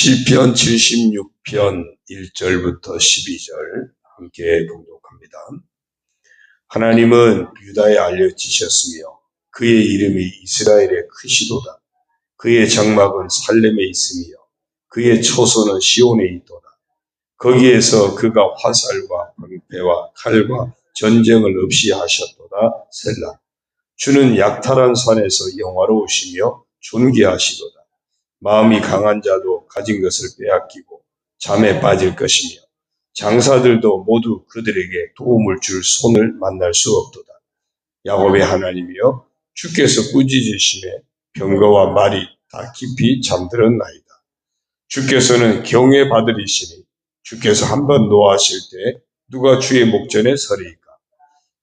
시편 76편 1절부터 12절 함께 봉독합니다. 하나님은 유다에 알려지셨으며 그의 이름이 이스라엘에 크시도다. 그의 장막은 살렘에 있으며 그의 초소는 시온에 있도다. 거기에서 그가 화살과 방패와 칼과 전쟁을 없이 하셨도다. 셀라. 주는 약탈한 산에서 영화로우시며 존귀하시도다. 마음이 강한 자도 가진 것을 빼앗기고 잠에 빠질 것이며 장사들도 모두 그들에게 도움을 줄 손을 만날 수 없도다. 야곱의 하나님이여, 주께서 꾸짖으심에 병거와 말이 다 깊이 잠들었나이다. 주께서는 경외받으리시니 주께서 한번 노하실 때 누가 주의 목전에 서리이까.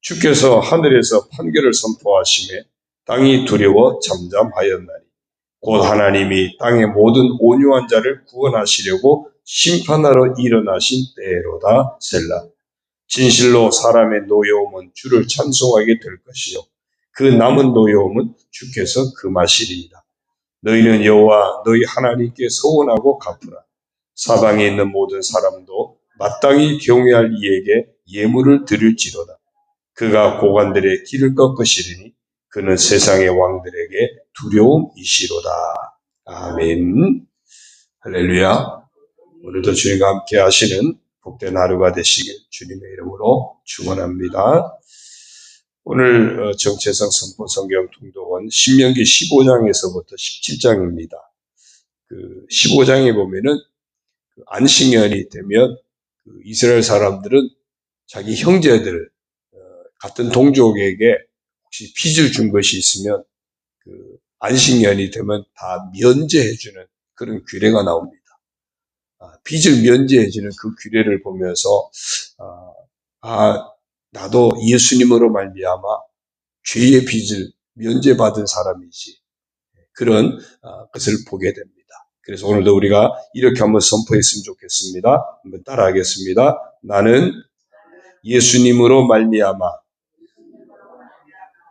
주께서 하늘에서 판결을 선포하심에 땅이 두려워 잠잠하였나니 곧 하나님이 땅의 모든 온유한 자를 구원하시려고 심판하러 일어나신 때로다. 셀라. 진실로 사람의 노여움은 주를 찬송하게 될 것이요 그 남은 노여움은 주께서 금하시리이다. 너희는 여호와 너희 하나님께 서원하고 갚으라. 사방에 있는 모든 사람도 마땅히 경외할 이에게 예물을 드릴지로다. 그가 고관들의 길을 꺾으시리니 그는 세상의 왕들에게 두려움이시로다. 아멘. 할렐루야. 오늘도 주님과 함께 하시는 복된 하루가 되시길 주님의 이름으로 축원합니다. 오늘 정체성 선포 성경 통독은 신명기 15장에서부터 17장입니다. 그 15장에 보면은 안식년이 되면 이스라엘 사람들은 자기 형제들 같은 동족에게 혹시 빚을 준 것이 있으면 안식년이 되면 다 면제해주는 그런 규례가 나옵니다. 빚을 면제해주는 그 규례를 보면서 나도 예수님으로 말미암아 죄의 빚을 면제받은 사람이지, 그런 것을 보게 됩니다. 그래서 오늘도 우리가 이렇게 한번 선포했으면 좋겠습니다. 한번 따라하겠습니다. 나는 예수님으로 말미암아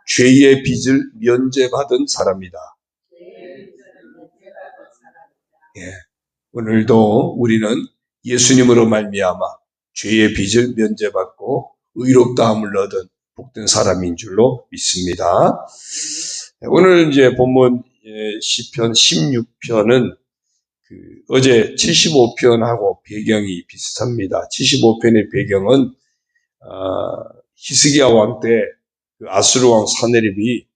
죄의 빚을 면제받은 사람이다. 예, 오늘도 우리는 예수님으로 말미암아 죄의 빚을 면제받고 의롭다함을 얻은 복된 사람인 줄로 믿습니다. 오늘 이제 본문 시편 16편은 어제 75편하고 배경이 비슷합니다. 75편의 배경은 히스기야 왕 때 아수르 왕 사네립이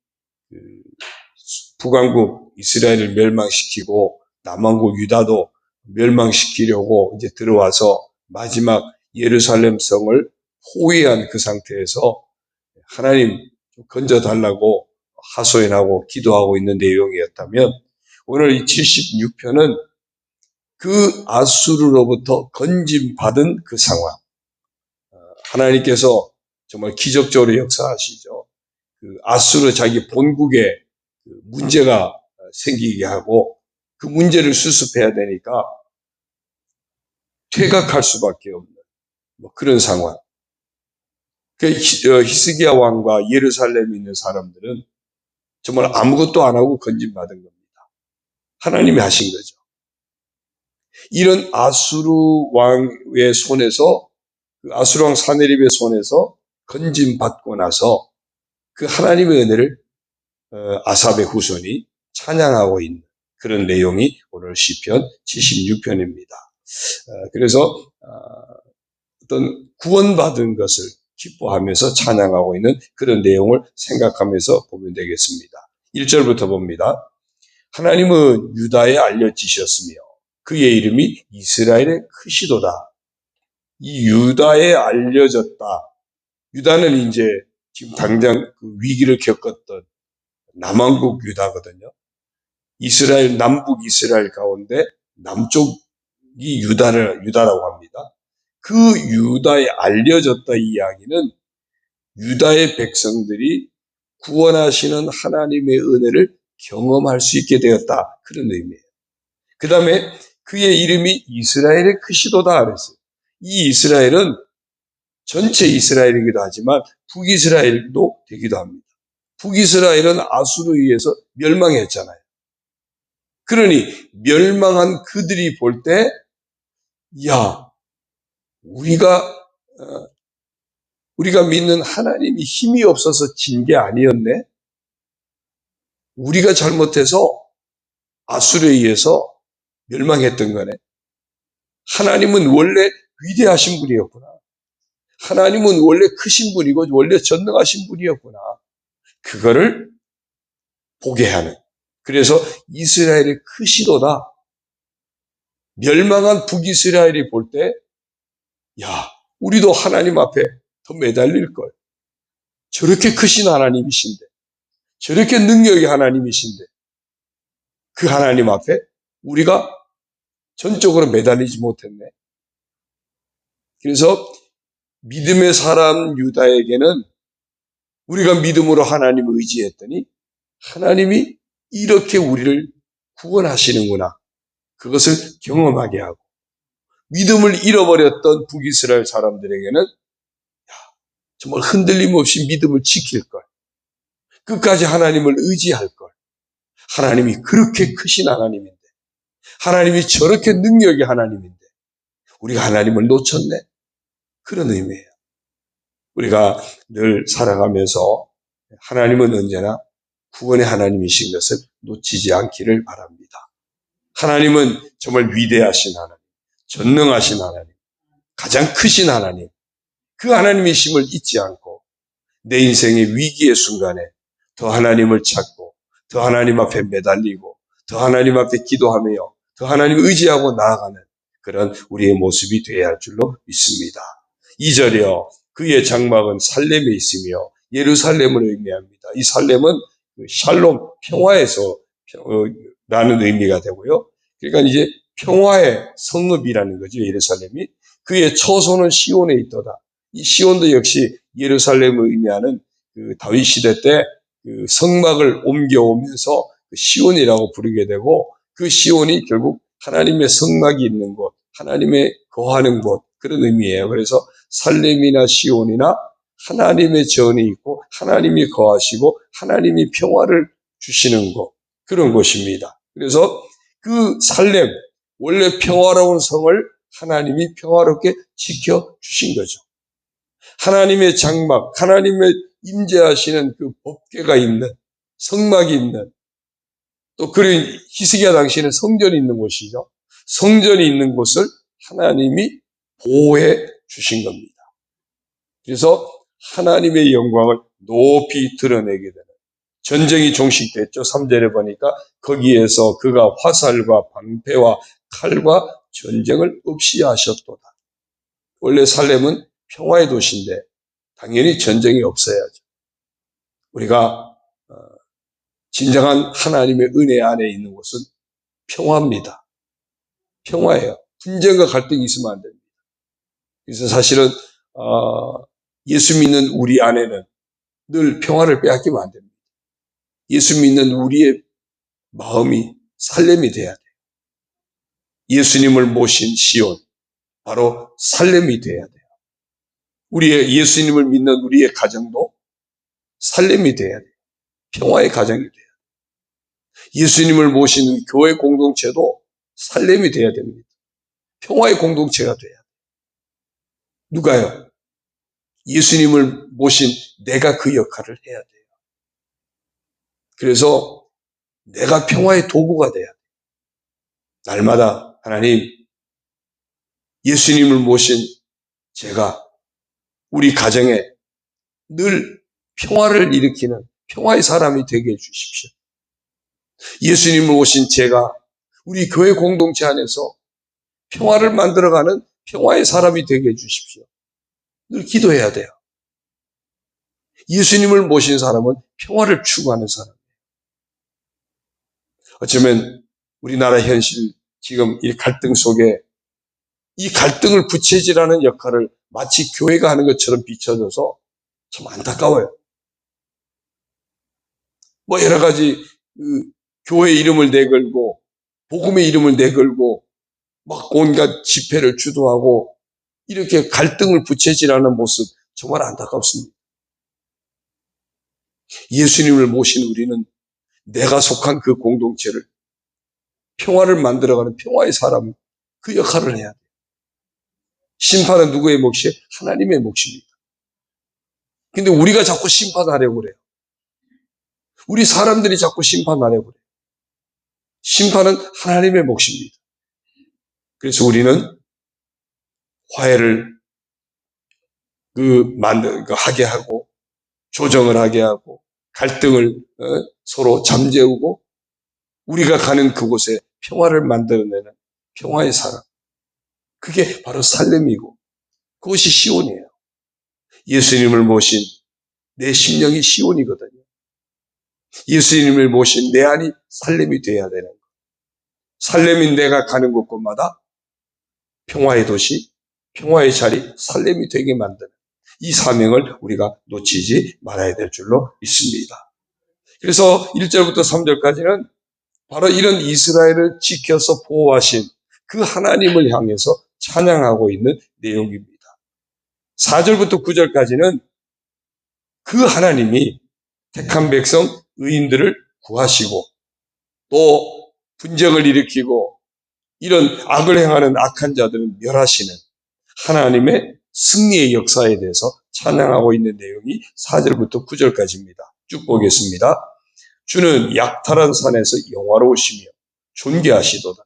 북왕국 이스라엘을 멸망시키고 남왕국 유다도 멸망시키려고 이제 들어와서 마지막 예루살렘 성을 포위한 그 상태에서 하나님 건져달라고 하소연하고 기도하고 있는 내용이었다면, 오늘 이 76편은 그 아수르로부터 건짐받은 그 상황, 하나님께서 정말 기적적으로 역사하시죠. 아수르 자기 본국에 문제가 생기게 하고 그 문제를 수습해야 되니까 퇴각할 수밖에 없는 그런 상황. 히스기야 왕과 예루살렘에 있는 사람들은 정말 아무것도 안 하고 건짐받은 겁니다. 하나님이 하신 거죠. 이런 아수르 왕의 손에서, 아수르 왕 사네립의 손에서 건짐받고 나서 그 하나님의 은혜를 아삽의 후손이 찬양하고 있는 그런 내용이 오늘 시편 76편입니다. 그래서 어떤 구원받은 것을 기뻐하면서 찬양하고 있는 그런 내용을 생각하면서 보면 되겠습니다. 1절부터 봅니다. 하나님은 유다에 알려지셨으며 그의 이름이 이스라엘에 크시도다. 이 유다에 알려졌다. 유다는 이제 지금 당장 그 위기를 겪었던 남왕국 유다거든요. 이스라엘, 남북 이스라엘 가운데 남쪽이 유다라고 합니다. 그 유다에 알려졌다 이 이야기는 유다의 백성들이 구원하시는 하나님의 은혜를 경험할 수 있게 되었다, 그런 의미예요. 그 다음에 그의 이름이 이스라엘에 크시도다 그랬어요. 이 이스라엘은 전체 이스라엘이기도 하지만 북이스라엘도 되기도 합니다. 북이스라엘은 아수르에 의해서 멸망했잖아요. 그러니 멸망한 그들이 볼 때, 야, 우리가 믿는 하나님이 힘이 없어서 진 게 아니었네? 우리가 잘못해서 아수르에 의해서 멸망했던 거네. 하나님은 원래 위대하신 분이었구나. 하나님은 원래 크신 분이고 원래 전능하신 분이었구나. 그거를 보게 하는. 그래서 이스라엘이 크시도다. 멸망한 북이스라엘이 볼 때, 야, 우리도 하나님 앞에 더 매달릴 걸. 저렇게 크신 하나님이신데, 저렇게 능력의 하나님이신데, 그 하나님 앞에 우리가 전적으로 매달리지 못했네. 그래서 믿음의 사람 유다에게는 우리가 믿음으로 하나님을 의지했더니 하나님이 이렇게 우리를 구원하시는구나. 그것을 경험하게 하고, 믿음을 잃어버렸던 북이스라엘 사람들에게는 정말 흔들림 없이 믿음을 지킬 걸, 끝까지 하나님을 의지할 걸. 하나님이 그렇게 크신 하나님인데, 하나님이 저렇게 능력의 하나님인데 우리가 하나님을 놓쳤네. 그런 의미예요. 우리가 늘 살아가면서 하나님은 언제나 구원의 하나님이신 것을 놓치지 않기를 바랍니다. 하나님은 정말 위대하신 하나님, 전능하신 하나님, 가장 크신 하나님, 그 하나님이심을 잊지 않고 내 인생의 위기의 순간에 더 하나님을 찾고 더 하나님 앞에 매달리고 더 하나님 앞에 기도하며 더 하나님을 의지하고 나아가는 그런 우리의 모습이 되어야 할 줄로 믿습니다. 2절이요. 그의 장막은 살렘에 있으며 예루살렘을 의미합니다. 이 살렘은 샬롬, 평화에서 라는 의미가 되고요. 그러니까 이제 평화의 성읍이라는 거죠. 예루살렘이. 그의 처소는 시온에 있도다. 이 시온도 역시 예루살렘을 의미하는 그 다윗 시대 때 그 성막을 옮겨오면서 그 시온이라고 부르게 되고, 그 시온이 결국 하나님의 성막이 있는 곳, 하나님의 거하는 곳, 그런 의미예요. 그래서 살렘이나 시온이나 하나님의 전이 있고 하나님이 거하시고 하나님이 평화를 주시는 곳, 그런 곳입니다. 그래서 그 살렘, 원래 평화로운 성을 하나님이 평화롭게 지켜주신 거죠. 하나님의 장막, 하나님의 임재하시는 그 법궤가 있는, 성막이 있는, 또 그런 히스기야 당시에는 성전이 있는 곳이죠. 성전이 있는 곳을 하나님이 보호해 주신 겁니다. 그래서 하나님의 영광을 높이 드러내게 되는, 전쟁이 종식됐죠. 3절에 보니까 거기에서 그가 화살과 방패와 칼과 전쟁을 없이 하셨도다. 원래 살렘은 평화의 도시인데 당연히 전쟁이 없어야죠. 우리가 진정한 하나님의 은혜 안에 있는 곳은 평화입니다. 평화예요. 분쟁과 갈등이 있으면 안 됩니다. 그래서 사실은 예수 믿는 우리 안에는 늘 평화를 빼앗기면 안 됩니다. 예수 믿는 우리의 마음이 살렘이 돼야 돼요. 예수님을 모신 시온, 바로 살렘이 돼야 돼요. 우리의 예수님을 믿는 우리의 가정도 살렘이 돼야 돼요. 평화의 가정이 돼야 돼요. 예수님을 모신 교회 공동체도 살렘이 돼야 됩니다. 평화의 공동체가 돼야 돼요. 누가요? 예수님을 모신 내가 그 역할을 해야 돼요. 그래서 내가 평화의 도구가 돼야 돼요. 날마다 하나님, 예수님을 모신 제가 우리 가정에 늘 평화를 일으키는 평화의 사람이 되게 해주십시오. 예수님을 모신 제가 우리 교회 공동체 안에서 평화를 만들어가는 평화의 사람이 되게 해주십시오. 늘 기도해야 돼요. 예수님을 모신 사람은 평화를 추구하는 사람이에요. 어쩌면 우리나라 현실, 지금 이 갈등 속에 이 갈등을 부채질하는 역할을 마치 교회가 하는 것처럼 비춰져서 참 안타까워요. 뭐 여러 가지 교회 이름을 내걸고 복음의 이름을 내걸고 막 온갖 집회를 주도하고 이렇게 갈등을 부채질하는 모습 정말 안타깝습니다. 예수님을 모신 우리는 내가 속한 그 공동체를 평화를 만들어가는 평화의 사람, 그 역할을 해야 돼요. 심판은 누구의 몫이에요? 하나님의 몫입니다. 근데 우리가 자꾸 심판하려고 그래요. 우리 사람들이 자꾸 심판하려고 그래요. 심판은 하나님의 몫입니다. 그래서 우리는 화해를 하게 하고, 조정을 하게 하고, 갈등을 서로 잠재우고, 우리가 가는 그곳에 평화를 만들어내는 평화의 사람. 그게 바로 살렘이고, 그것이 시온이에요. 예수님을 모신 내 심령이 시온이거든요. 예수님을 모신 내 안이 살렘이 되어야 되는 거예요. 살렘인 내가 가는 곳곳마다 평화의 도시, 평화의 자리, 살렘이 되게 만드는 이 사명을 우리가 놓치지 말아야 될 줄로 믿습니다. 그래서 1절부터 3절까지는 바로 이런 이스라엘을 지켜서 보호하신 그 하나님을 향해서 찬양하고 있는 내용입니다. 4절부터 9절까지는 그 하나님이 택한 백성 의인들을 구하시고 또 분쟁을 일으키고 이런 악을 행하는 악한 자들은 멸하시는 하나님의 승리의 역사에 대해서 찬양하고 있는 내용이 4절부터 9절까지입니다. 쭉 보겠습니다. 주는 약탈한 산에서 영화로우시며 존귀하시도다.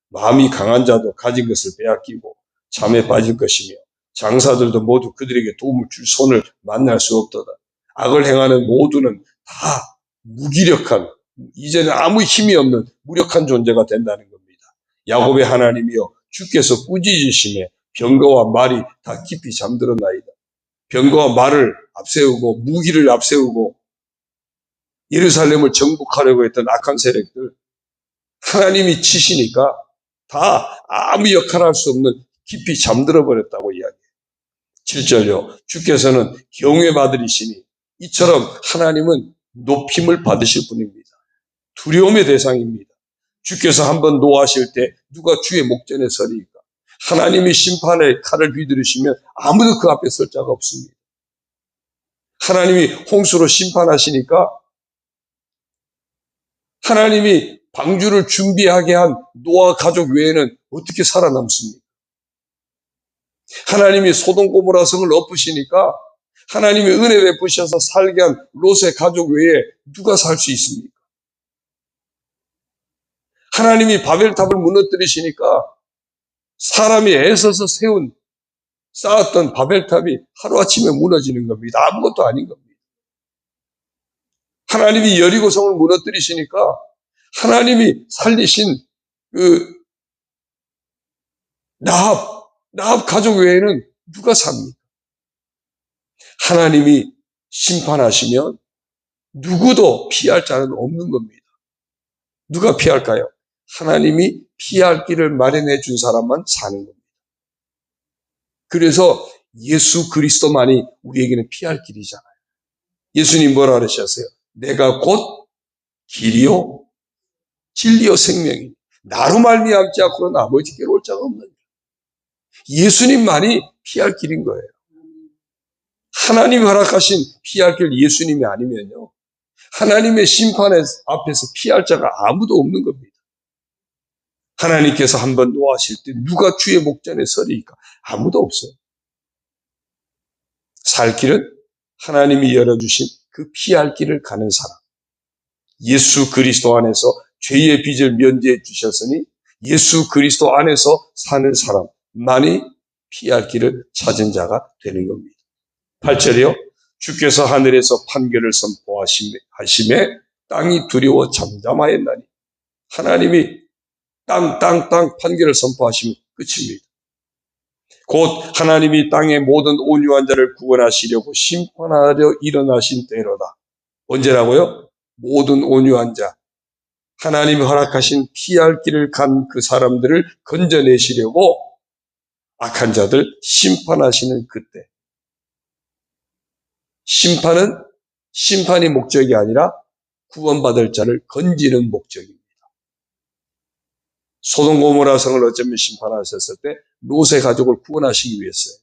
마음이 강한 자도 가진 것을 빼앗기고 잠에 빠질 것이며 장사들도 모두 그들에게 도움을 줄 손을 만날 수 없도다. 악을 행하는 모두는 다 무기력한, 이제는 아무 힘이 없는 무력한 존재가 된다는 겁니다. 야곱의 하나님이여 주께서 꾸짖으심에 병거와 말이 다 깊이 잠들었나이다. 병거와 말을 앞세우고 무기를 앞세우고 예루살렘을 정복하려고 했던 악한 세력들, 하나님이 치시니까 다 아무 역할을 할 수 없는 깊이 잠들어 버렸다고 이야기해요. 7절요. 주께서는 경외 받으시니 이처럼 하나님은 높임을 받으실 분입니다. 두려움의 대상입니다. 주께서 한번 노하실 때 누가 주의 목전에 서리이까? 하나님이 심판의 칼을 휘두르시면 아무도 그 앞에 설 자가 없습니다. 하나님이 홍수로 심판하시니까 하나님이 방주를 준비하게 한 노아 가족 외에는 어떻게 살아남습니까? 하나님이 소돔 고모라 성을 엎으시니까 하나님이 은혜 베푸셔서 살게 한 롯의 가족 외에 누가 살 수 있습니까? 하나님이 바벨탑을 무너뜨리시니까 사람이 애써서 쌓았던 바벨탑이 하루아침에 무너지는 겁니다. 아무것도 아닌 겁니다. 하나님이 여리고성을 무너뜨리시니까 하나님이 살리신 그 나합 가족 외에는 누가 삽니까? 하나님이 심판하시면 누구도 피할 자는 없는 겁니다. 누가 피할까요? 하나님이 피할 길을 마련해 준 사람만 사는 겁니다. 그래서 예수 그리스도만이 우리에게는 피할 길이잖아요. 예수님 뭐라 그러셨어요? 내가 곧 길이요 진리요 생명이니 나로 말미암지 않고는 아버지께로 올 자가 없느니라. 예수님만이 피할 길인 거예요. 하나님이 허락하신 피할 길 예수님이 아니면요, 하나님의 심판 앞에서 피할 자가 아무도 없는 겁니다. 하나님께서 한번 노하실 때 누가 주의 목전에 서리이까? 아무도 없어요. 살 길은 하나님이 열어주신 그 피할 길을 가는 사람, 예수 그리스도 안에서 죄의 빚을 면제해 주셨으니 예수 그리스도 안에서 사는 사람만이 피할 길을 찾은 자가 되는 겁니다. 8절이요. 주께서 하늘에서 판결을 선포하심에 땅이 두려워 잠잠하였나니. 하나님이 땅 판결을 선포하시면 끝입니다. 곧 하나님이 땅의 모든 온유한 자를 구원하시려고 심판하려 일어나신 때로다. 언제라고요? 모든 온유한 자, 하나님이 허락하신 피할 길을 간 그 사람들을 건져내시려고 악한 자들 심판하시는 그때. 심판이 목적이 아니라 구원받을 자를 건지는 목적입니다. 소돔 고모라 성을 어쩌면 심판하셨을 때 롯의 가족을 구원하시기 위해서요.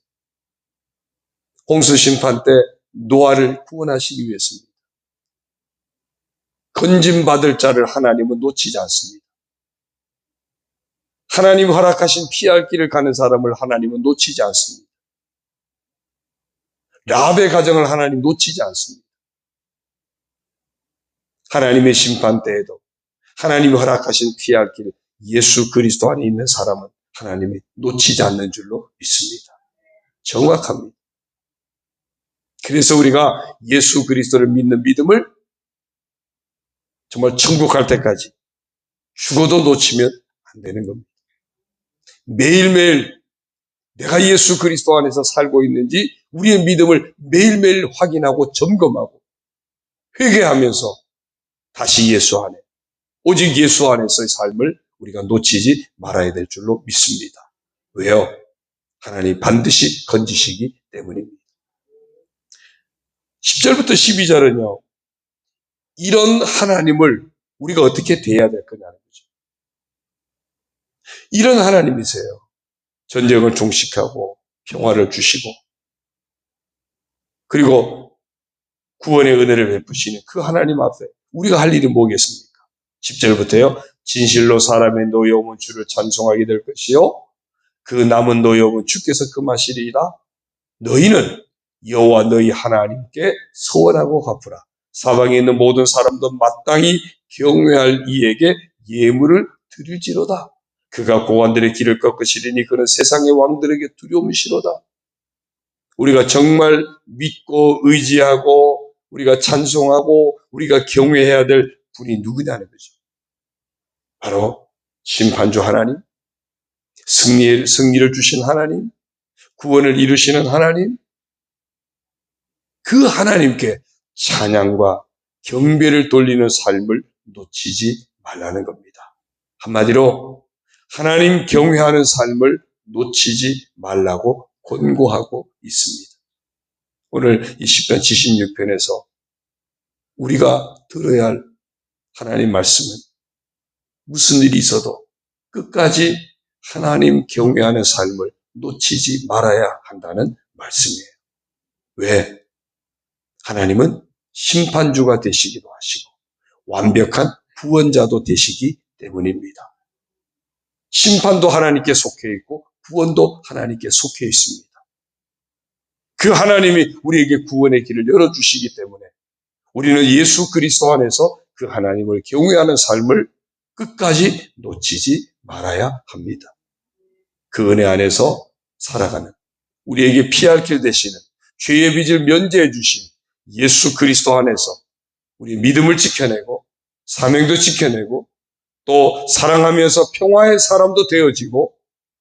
홍수 심판 때 노아를 구원하시기 위해서입니다. 건짐받을 자를 하나님은 놓치지 않습니다. 하나님 허락하신 피할 길을 가는 사람을 하나님은 놓치지 않습니다. 라합의 가정을 하나님 놓치지 않습니다. 하나님의 심판 때에도 하나님이 허락하신 피할 길, 예수 그리스도 안에 있는 사람은 하나님이 놓치지 않는 줄로 믿습니다. 정확합니다. 그래서 우리가 예수 그리스도를 믿는 믿음을 정말 천국 갈 때까지 죽어도 놓치면 안 되는 겁니다. 매일매일 내가 예수 그리스도 안에서 살고 있는지 우리의 믿음을 매일매일 확인하고 점검하고 회개하면서 다시 예수 안에, 오직 예수 안에서의 삶을 우리가 놓치지 말아야 될 줄로 믿습니다. 왜요? 하나님 반드시 건지시기 때문입니다. 10절부터 12절은요, 이런 하나님을 우리가 어떻게 대해야 될 거냐는 거죠. 이런 하나님이세요. 전쟁을 종식하고 평화를 주시고 그리고 구원의 은혜를 베푸시는 그 하나님 앞에 우리가 할 일이 뭐겠습니까? 10절부터요. 진실로 사람의 노여움은 주를 찬송하게 될 것이요 그 남은 노여움은 주께서 금하시리이다. 너희는 여호와 너희 하나님께 소원하고 갚으라. 사방에 있는 모든 사람도 마땅히 경외할 이에게 예물을 드릴지로다. 그가 고관들의 길을 꺾으시리니 그는 세상의 왕들에게 두려움이시로다. 우리가 정말 믿고 의지하고 우리가 찬송하고 우리가 경외해야 될 분이 누구냐는 거죠. 바로 심판주 하나님, 승리를 주신 하나님, 구원을 이루시는 하나님, 그 하나님께 찬양과 경배를 돌리는 삶을 놓치지 말라는 겁니다. 한마디로 하나님 경외하는 삶을 놓치지 말라고 권고하고 있습니다. 오늘 이 시편 76편에서 우리가 들어야 할 하나님 말씀은 무슨 일이 있어도 끝까지 하나님 경외하는 삶을 놓치지 말아야 한다는 말씀이에요. 왜? 하나님은 심판주가 되시기도 하시고 완벽한 구원자도 되시기 때문입니다. 심판도 하나님께 속해 있고 구원도 하나님께 속해 있습니다. 그 하나님이 우리에게 구원의 길을 열어주시기 때문에 우리는 예수 그리스도 안에서 그 하나님을 경외하는 삶을 끝까지 놓치지 말아야 합니다. 그 은혜 안에서 살아가는 우리에게 피할 길 되시는 죄의 빚을 면제해 주신 예수 그리스도 안에서 우리 믿음을 지켜내고 사명도 지켜내고 또 사랑하면서 평화의 사람도 되어지고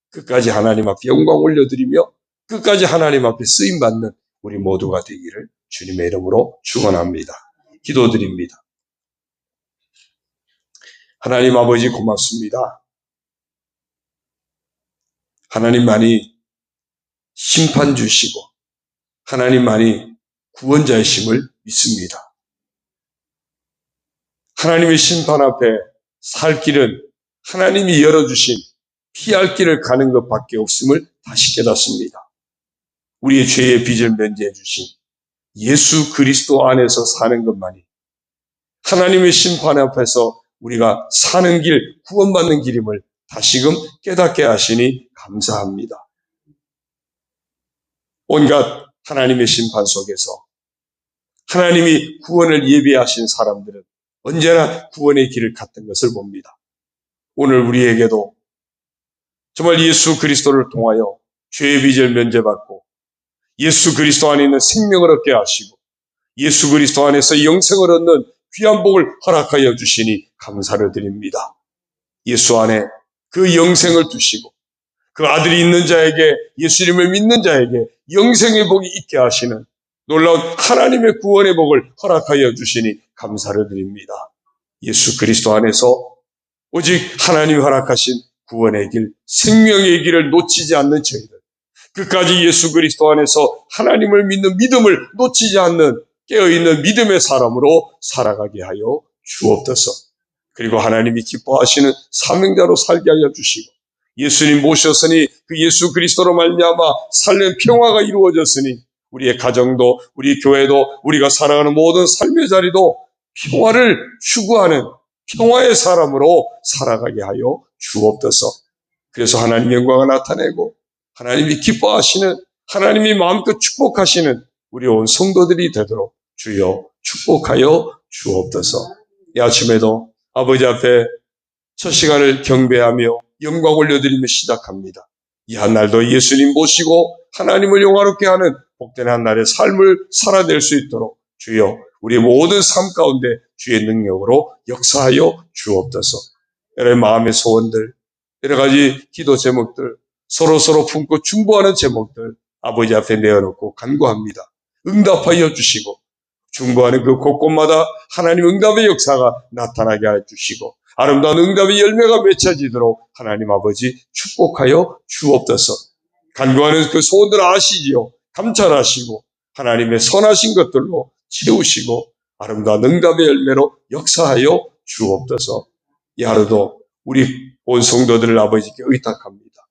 끝까지 하나님 앞에 영광 올려드리며 끝까지 하나님 앞에 쓰임받는 우리 모두가 되기를 주님의 이름으로 축원합니다. 기도드립니다. 하나님 아버지 고맙습니다. 하나님만이 심판주시고 하나님만이 구원자이심을 믿습니다. 하나님의 심판 앞에 살 길은 하나님이 열어주신 피할 길을 가는 것밖에 없음을 다시 깨닫습니다. 우리의 죄의 빚을 면제해 주신 예수 그리스도 안에서 사는 것만이 하나님의 심판 앞에서 우리가 사는 길, 구원받는 길임을 다시금 깨닫게 하시니 감사합니다. 온갖 하나님의 심판 속에서 하나님이 구원을 예비하신 사람들은 언제나 구원의 길을 갔던 것을 봅니다. 오늘 우리에게도 정말 예수 그리스도를 통하여 죄의 빚을 면제받고 예수 그리스도 안에 있는 생명을 얻게 하시고 예수 그리스도 안에서 영생을 얻는 귀한 복을 허락하여 주시니 감사를 드립니다. 예수 안에 그 영생을 두시고 그 아들이 있는 자에게 예수님을 믿는 자에게 영생의 복이 있게 하시는 놀라운 하나님의 구원의 복을 허락하여 주시니 감사를 드립니다. 예수 그리스도 안에서 오직 하나님이 허락하신 구원의 길, 생명의 길을 놓치지 않는 저희들 끝까지 예수 그리스도 안에서 하나님을 믿는 믿음을 놓치지 않는 깨어있는 믿음의 사람으로 살아가게 하여 주옵소서. 그리고 하나님이 기뻐하시는 사명자로 살게 하여 주시고 예수님 모셨으니 그 예수 그리스도로 말미암아 삶의 평화가 이루어졌으니 우리의 가정도 우리 교회도 우리가 살아가는 모든 삶의 자리도 평화를 추구하는 평화의 사람으로 살아가게 하여 주옵소서. 그래서 하나님 영광을 나타내고 하나님이 기뻐하시는, 하나님이 마음껏 축복하시는 우리 온 성도들이 되도록 주여 축복하여 주옵소서. 이 아침에도 아버지 앞에 첫 시간을 경배하며 영광 올려드리며 시작합니다. 이 한 날도 예수님 모시고 하나님을 영화롭게 하는 복된 한 날의 삶을 살아낼 수 있도록 주여 우리 모든 삶 가운데 주의 능력으로 역사하여 주옵소서. 여러분의 마음의 소원들, 여러 가지 기도 제목들, 서로 품고 중보하는 제목들 아버지 앞에 내어놓고 간구합니다. 응답하여 주시고 중보하는 그 곳곳마다 하나님 응답의 역사가 나타나게 해주시고 아름다운 응답의 열매가 맺혀지도록 하나님 아버지 축복하여 주옵소서. 간구하는 그 소원들 아시지요? 감찰하시고 하나님의 선하신 것들로 채우시고 아름다운 응답의 열매로 역사하여 주옵소서. 이 하루도 우리 온 성도들을 아버지께 의탁합니다.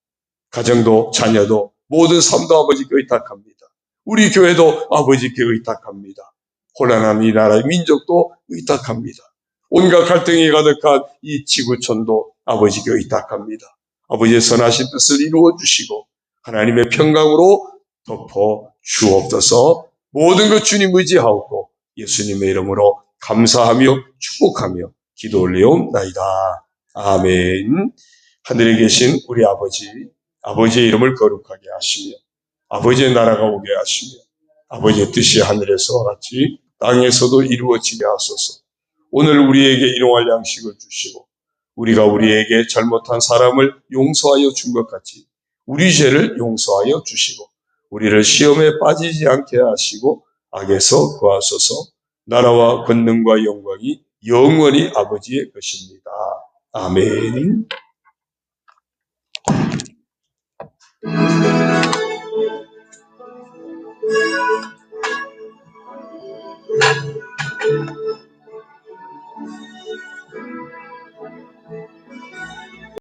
가정도 자녀도 모든 삶도 아버지께 의탁합니다. 우리 교회도 아버지께 의탁합니다. 혼란한 이 나라의 민족도 의탁합니다. 온갖 갈등이 가득한 이 지구촌도 아버지께 의탁합니다. 아버지의 선하신 뜻을 이루어 주시고 하나님의 평강으로 덮어 주옵소서. 모든 것 주님 의지하옵고 예수님의 이름으로 감사하며 축복하며 기도 올리옵나이다. 아멘. 하늘에 계신 우리 아버지, 아버지의 이름을 거룩하게 하시며 아버지의 나라가 오게 하시며 아버지의 뜻이 하늘에서와 같이 땅에서도 이루어지게 하소서. 오늘 우리에게 일용할 양식을 주시고 우리가 우리에게 잘못한 사람을 용서하여 준 것 같이 우리 죄를 용서하여 주시고 우리를 시험에 빠지지 않게 하시고 악에서 구하소서. 나라와 권능과 영광이 영원히 아버지의 것입니다. 아멘.